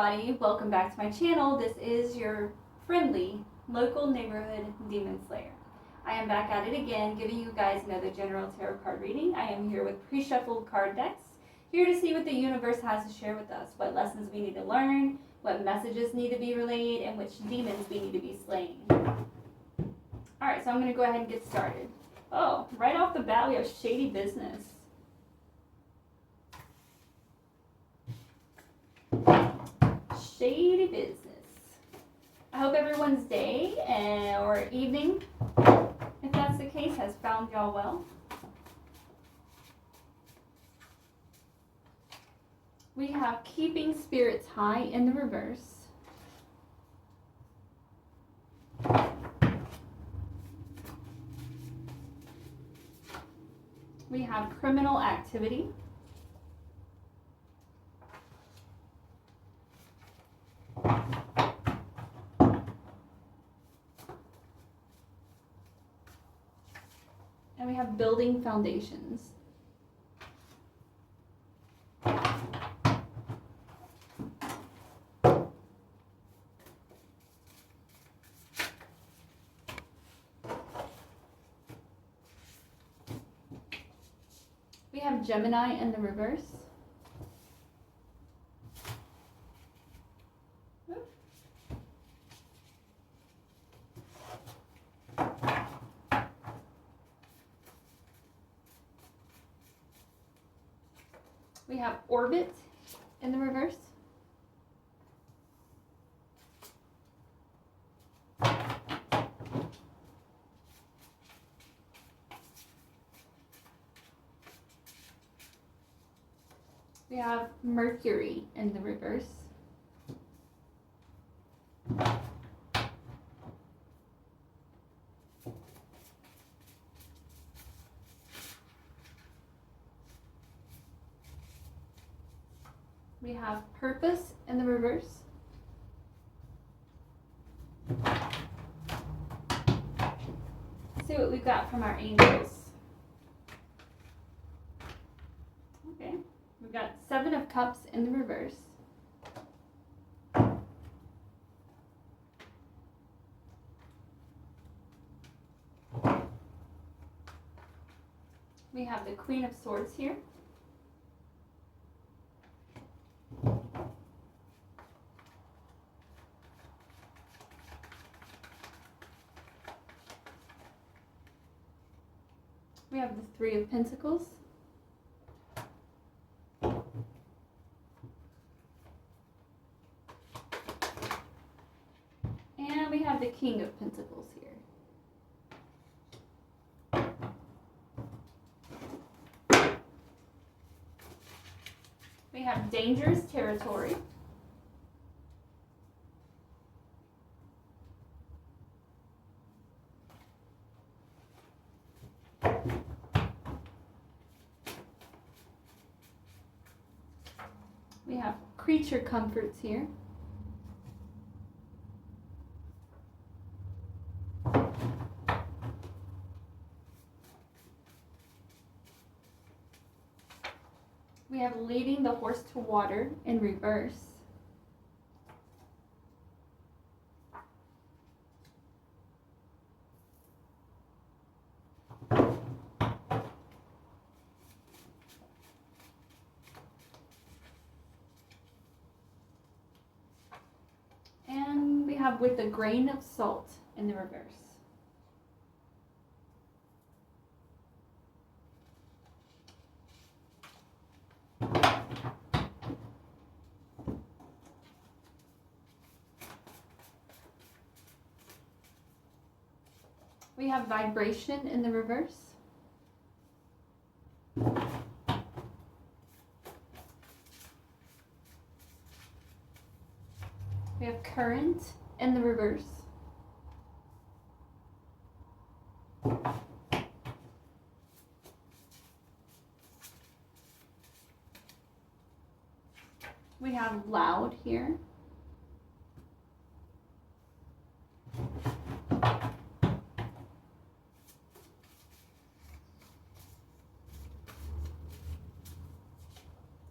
everybody, welcome back to my channel. This is your friendly local neighborhood demon slayer. I am back at it again, giving you guys another general tarot card reading. I am here with pre-shuffled card decks, here to see what the universe has to share with us, what lessons we need to learn, what messages need to be relayed, and which demons we need to be slaying. Alright, so I'm going to go ahead and get started. Oh, right off the bat we have shady business. Shady business. I hope everyone's day or evening, if that's the case, has found y'all well. We have keeping spirits high in the reverse. We have criminal activity. And we have building foundations. We have Gemini in the reverse. We have Orbit in the reverse. We have Mercury in the reverse. We have Purpose in the reverse. Let's see what we've got from our angels. Okay, we've got Seven of Cups in the reverse. We have the Queen of Swords here. We have the Three of Pentacles. And we have the King of Pentacles here. We have Dangerous Territory. We have Creature Comforts here. We have Leading the Horse to Water in reverse. And we have With a Grain of Salt in the reverse. We have Vibration in the reverse. We have Current in the reverse. We have Loud here.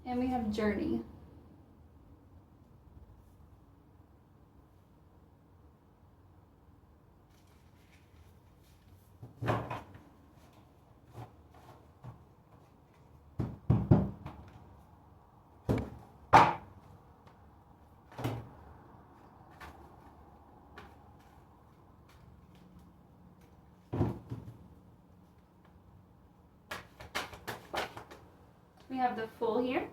And we have Journey. We have the Fool here.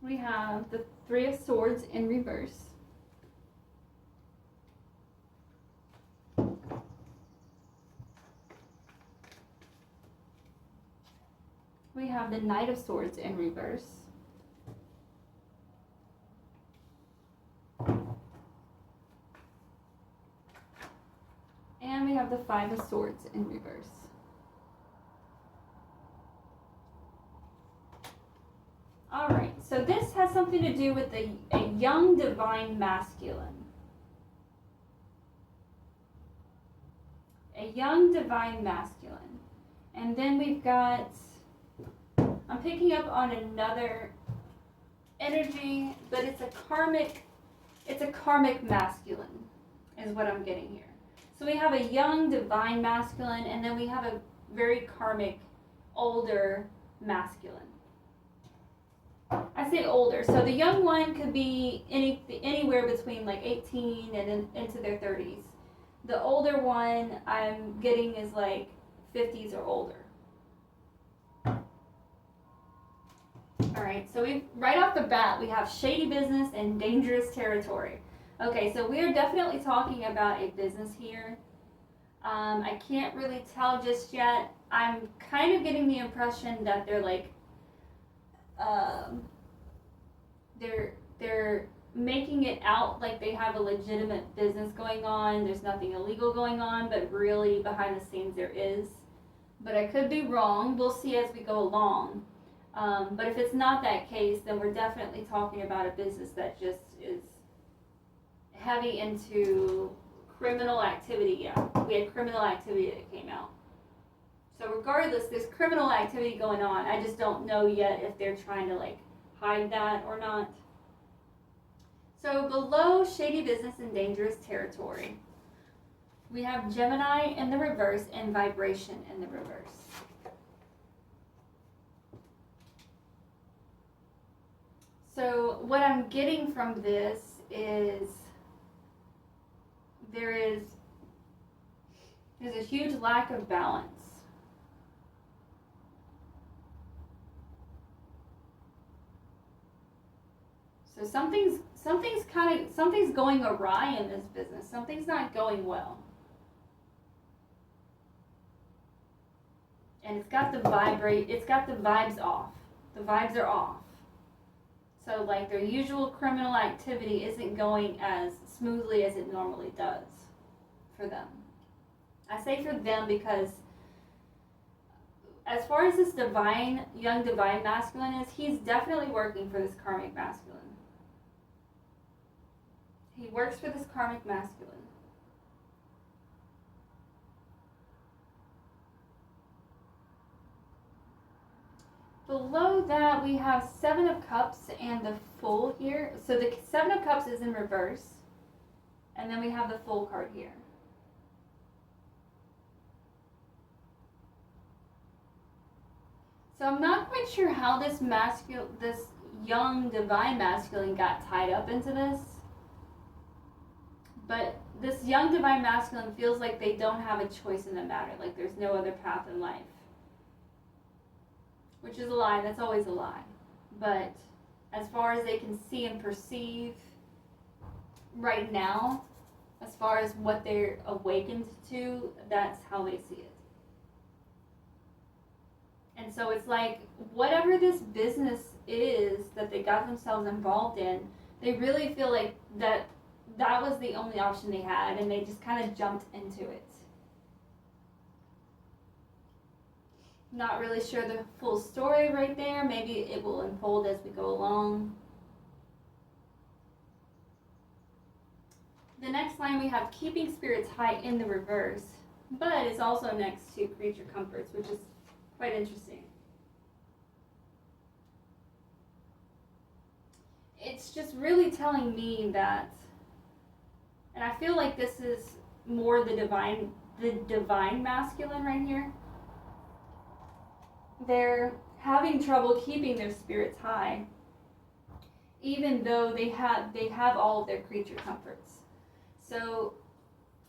We have the Three of Swords in reverse. We have the Knight of Swords in reverse. And we have the Five of Swords in reverse. Alright, so this has something to do with a young divine masculine. A young divine masculine. And then we've got, I'm picking up on another energy, but it's a karmic masculine is what I'm getting here. So we have a young divine masculine, and then we have a very karmic older masculine. I say older, so the young one could be anywhere between like 18 and into their 30s. The older one I'm getting is like 50s or older. Alright, so right off the bat we have shady business and dangerous territory. Okay, so we are definitely talking about a business here. I can't really tell just yet. I'm kind of getting the impression that they're like they're making it out like they have a legitimate business going on. There's nothing illegal going on, but really behind the scenes there is. But I could be wrong. We'll see as we go along. But if it's not that case, then we're definitely talking about a business that just is heavy into criminal activity. Yeah, we had criminal activity that came out. So regardless, there's criminal activity going on. I just don't know yet if they're trying to like hide that or not. So below shady business and dangerous territory, we have Gemini in the reverse and vibration in the reverse. So what I'm getting from this is there's a huge lack of balance. So something's going awry in this business. Something's not going well. And it's got the vibes off. The vibes are off. So like their usual criminal activity isn't going as smoothly as it normally does for them. I say for them because as far as this young divine masculine is, he's definitely working for this karmic masculine. He works for this karmic masculine. Below that, we have Seven of Cups and the Fool here. So the Seven of Cups is in reverse. And then we have the Fool card here. So I'm not quite sure how this young divine masculine got tied up into this. But this young divine masculine feels like they don't have a choice in the matter. Like there's no other path in life. Which is a lie. That's always a lie. But as far as they can see and perceive right now, as far as what they're awakened to, that's how they see it. And so it's like whatever this business is that they got themselves involved in, they really feel like that was the only option they had, and they just kind of jumped into it. Not really sure the full story right there. Maybe it will unfold as we go along. The next line we have keeping spirits high in the reverse, but it's also next to creature comforts, which is quite interesting. It's just really telling me that, and I feel like this is more the divine masculine right here. They're having trouble keeping their spirits high. even though they have all of their creature comforts. So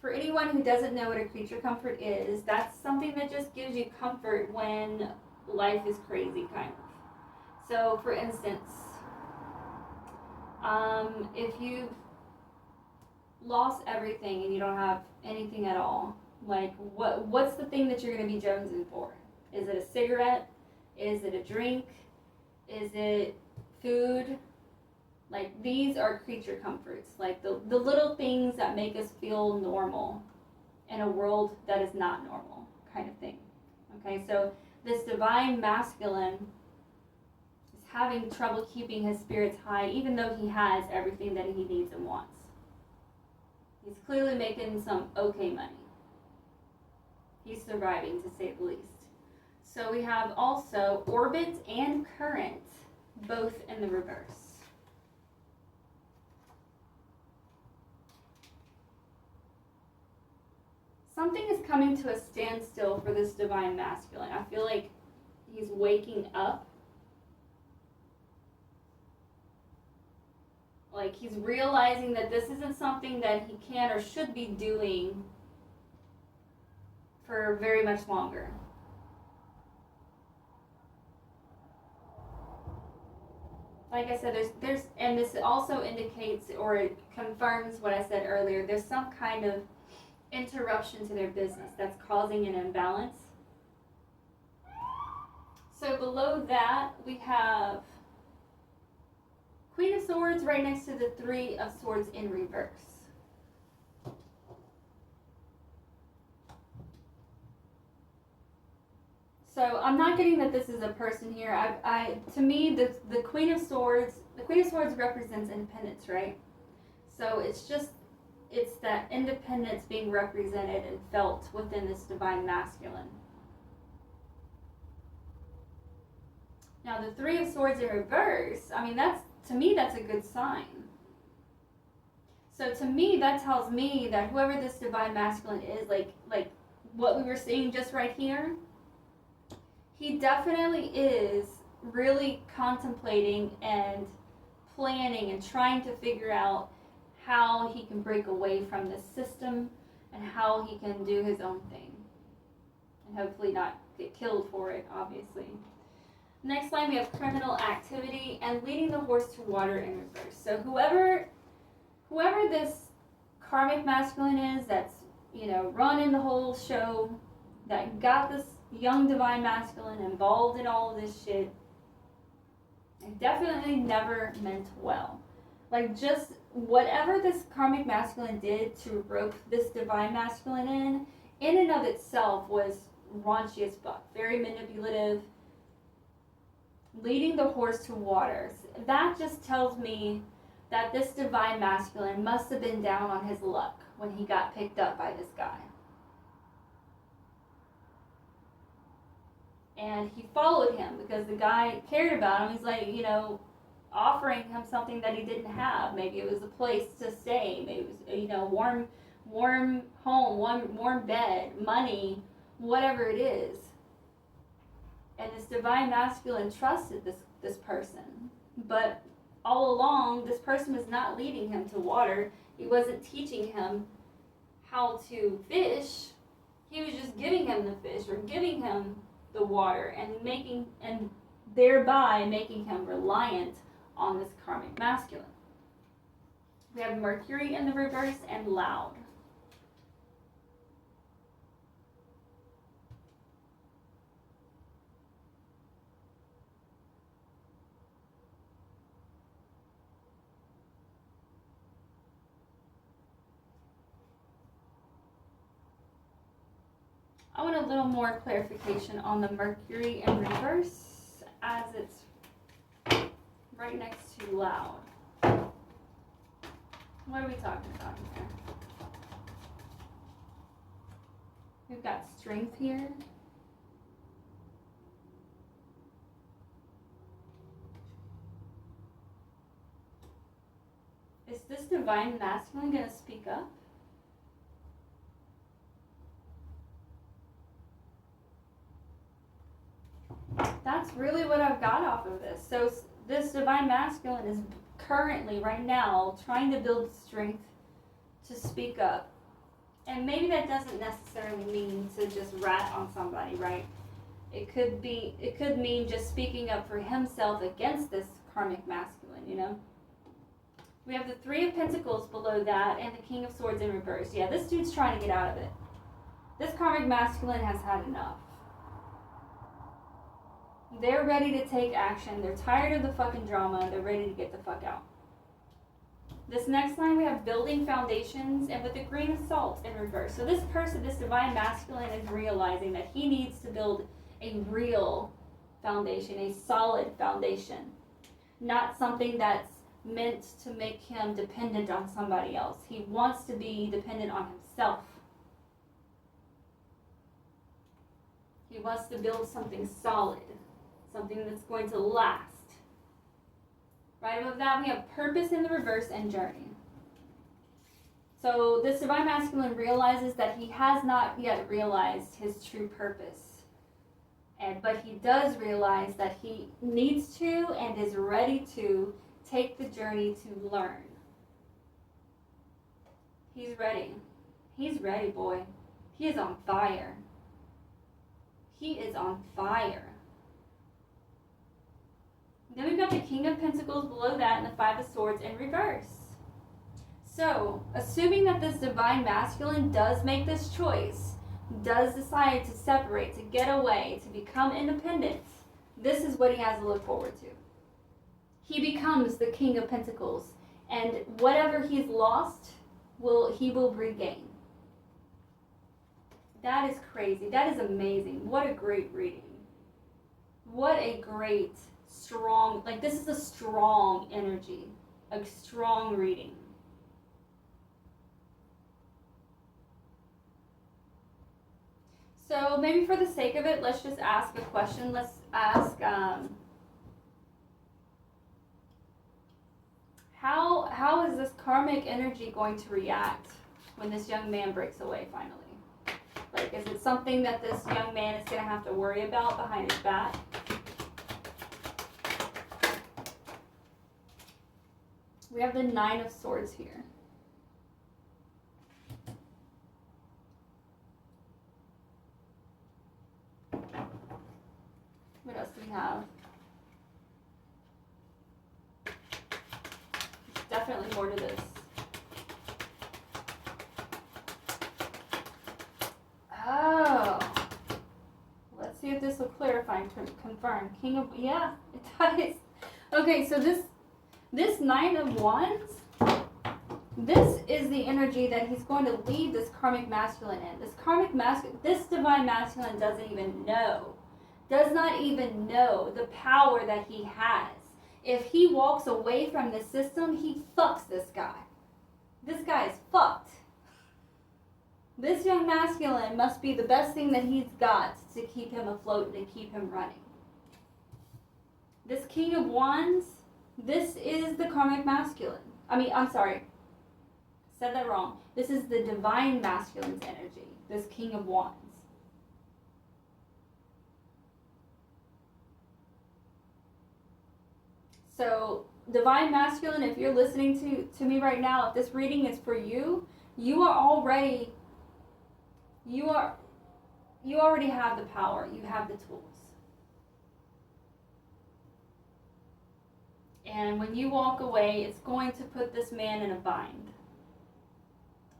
for anyone who doesn't know what a creature comfort is, that's something that just gives you comfort when life is crazy, kind of. So for instance, if you've lost everything and you don't have anything at all, like what's the thing that you're going to be jonesing for? Is it a cigarette? Is it a drink? Is it food? Like, these are creature comforts, like the little things that make us feel normal in a world that is not normal, kind of thing. Okay, so this divine masculine is having trouble keeping his spirits high, even though he has everything that he needs and wants. He's clearly making some okay money. He's surviving, to say the least. So we have also orbit and current, both in the reverse. Something is coming to a standstill for this divine masculine. I feel like he's waking up. Like, he's realizing that this isn't something that he can or should be doing for very much longer. Like I said, there's and this also indicates, or it confirms what I said earlier, there's some kind of interruption to their business that's causing an imbalance. So below that, we have Queen of Swords right next to the Three of Swords in reverse. So I'm not getting that this is a person here. To me, the Queen of Swords represents independence, right? So it's that independence being represented and felt within this divine masculine. Now the Three of Swords in reverse, I mean, to me that's a good sign. So to me, that tells me that whoever this divine masculine is, like what we were seeing just right here, he definitely is really contemplating and planning and trying to figure out how he can break away from this system and how he can do his own thing. And hopefully not get killed for it, obviously. Next line, we have criminal activity and leading the horse to water in reverse. So whoever this karmic masculine is that's, running the whole show, that got this young divine masculine involved in all of this shit, it definitely never meant well. Like, just whatever this karmic masculine did to rope this divine masculine in and of itself was raunchy as fuck. Very manipulative. Leading the horse to water. That just tells me that this divine masculine must have been down on his luck when he got picked up by this guy. And he followed him because the guy cared about him. He's like, offering him something that he didn't have. Maybe it was a place to stay. Maybe it was, warm home, warm bed, money, whatever it is. And this divine masculine trusted this person. But all along, this person was not leading him to water. He wasn't teaching him how to fish. He was just giving him the fish or giving him the water and thereby making him reliant on this karmic masculine. We have Mercury in the reverse and loud. I want a little more clarification on the Mercury in reverse as it's right next to loud. What are we talking about here? We've got strength here. Is this divine masculine going to speak up? That's really what I've got off of this. So This divine masculine is currently, right now, trying to build strength to speak up. And maybe that doesn't necessarily mean to just rat on somebody, right? It could mean just speaking up for himself against this karmic masculine, you know? We have the Three of Pentacles below that and the King of Swords in reverse. Yeah, this dude's trying to get out of it. This karmic masculine has had enough. They're ready to take action. They're tired of the fucking drama. They're ready to get the fuck out. This next line we have building foundations and with a grain of salt in reverse. So this person, this divine masculine, is realizing that he needs to build a real foundation, a solid foundation. Not something that's meant to make him dependent on somebody else. He wants to be dependent on himself. He wants to build something solid, something that's going to last. Right above that, we have purpose in the reverse and journey. So this divine masculine realizes that he has not yet realized his true purpose. But he does realize that he needs to and is ready to take the journey to learn. He's ready. He's ready, boy. He is on fire. He is on fire. Then we've got the King of Pentacles below that and the Five of Swords in reverse. So, assuming that this divine masculine does make this choice, does decide to separate, to get away, to become independent, this is what he has to look forward to. He becomes the King of Pentacles, and whatever he's lost, he will regain. That is crazy. That is amazing. What a great reading. What a great, strong, like this is a strong energy, a strong reading. So maybe for the sake of it, let's just ask a question. Let's ask, how is this karmic energy going to react when this young man breaks away finally? Like, is it something that this young man is going to have to worry about behind his back? We have the Nine of Swords here. What else do we have? There's definitely more to this. Oh. Let's see if this will clarify and confirm. King of, yeah, it does. Okay, so this Nine of Wands, this is the energy that he's going to lead this karmic masculine in. This divine masculine does not even know the power that he has. If he walks away from the system, he fucks this guy. This guy is fucked. This young masculine must be the best thing that he's got to keep him afloat and to keep him running. This King of Wands, this is the karmic masculine. Said that wrong. This is the divine masculine's energy, this King of Wands. So, divine masculine, if you're listening to me right now, if this reading is for you, you already have the power. You have the tools. And when you walk away, it's going to put this man in a bind,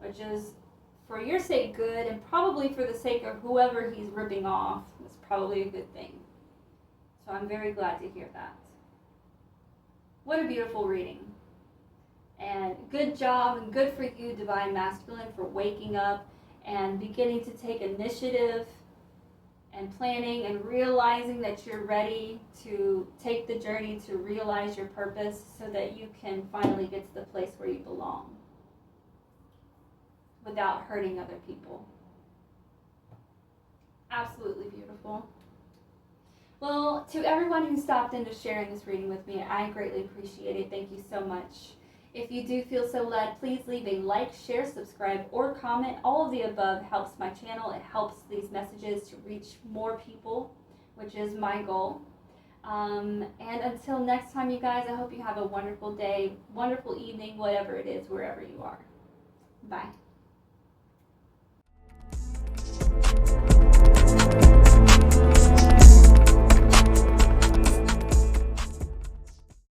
which is for your sake good, and probably for the sake of whoever he's ripping off, it's probably a good thing. So I'm very glad to hear that. What a beautiful reading. And good job and good for you, divine masculine, for waking up and beginning to take initiative and planning and realizing that you're ready to take the journey to realize your purpose so that you can finally get to the place where you belong without hurting other people. Absolutely beautiful. Well, to everyone who stopped into sharing this reading with me, I greatly appreciate it. Thank you so much. If you do feel so led, please leave a like, share, subscribe, or comment. All of the above helps my channel. It helps these messages to reach more people, which is my goal. And until next time, you guys, I hope you have a wonderful day, wonderful evening, whatever it is, wherever you are. Bye.